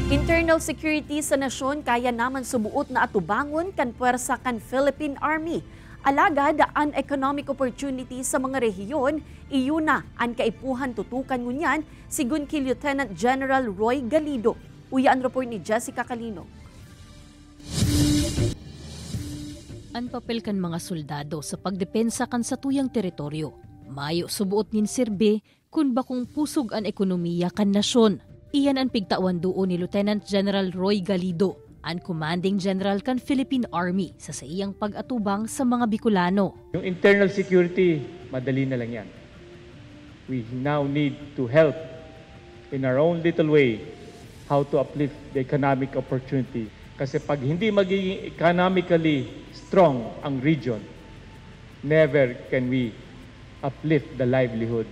Internal security sa nasyon kaya naman subuot na atubangon kan puwersa kan Philippine Army. Alagad ang economic opportunity sa mga rehiyon, iyuna ang kaipuhan tutukan ngunyan, sigun kay Lieutenant General Roy Galido. Uya ang report ni Jessica Calinog. Ang papel kan mga soldado sa pagdepensa kan sa tuyang teritoryo. Mayo subuot nin sirbe kun bakong pusog ang ekonomiya kan nasyon. Iyan ang pigtawan doon ni Lieutenant General Roy Galido, ang Commanding General kan Philippine Army sa iyang pag-atubang sa mga Bicolano. Yung internal security, madali na lang yan. We now need to help in our own little way how to uplift the economic opportunity. Kasi pag hindi magiging economically strong ang region, never can we uplift the livelihood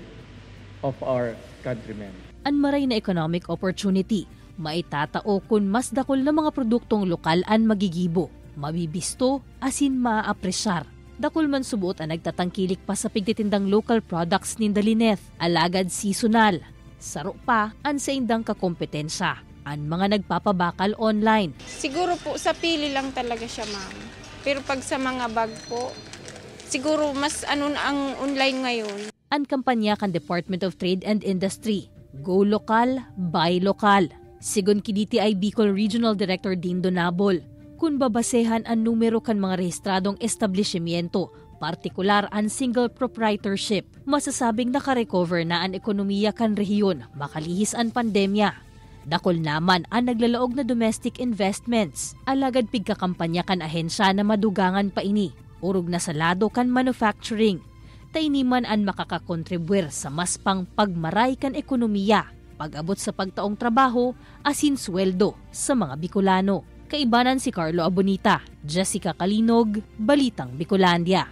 of our countrymen. Ang maray na economic opportunity, maitatao kung mas dakol na mga produktong lokal ang magigibo, mabibisto, asin maaapresyar. Dakol man subuot ang nagtatangkilik pa sa pigtitindang local products ni Dalineth, alagad seasonal. Saro pa ang sa indang kakompetensya, ang mga nagpapabakal online. Siguro po sa pili lang talaga siya, ma'am. Pero pag sa mga bag po, siguro mas ang online ngayon. Ang kampanya kan Department of Trade and Industry, Go Local, Buy Local. Sigun ki DTI Bicol Regional Director Dindo Nabol, kung babasehan ang numero kan mga rehistradong establishmento, partikular ang single proprietorship, masasabing nakarecover na ang ekonomiya kan rehiyon makalihis ang pandemya. Dakol naman ang naglalaog na domestic investments, alagad pigkakampanya kan ahensya na madugangan pa ini, urog na salado kan manufacturing. Tainiman ang makakakontribuer sa mas pang pagmaray kan ekonomiya, pag-abot sa pagtaong trabaho, asin sweldo sa mga Bicolano. Kaibanan si Carlo Abonita, Jessica Calinog, Balitang Bicolandia.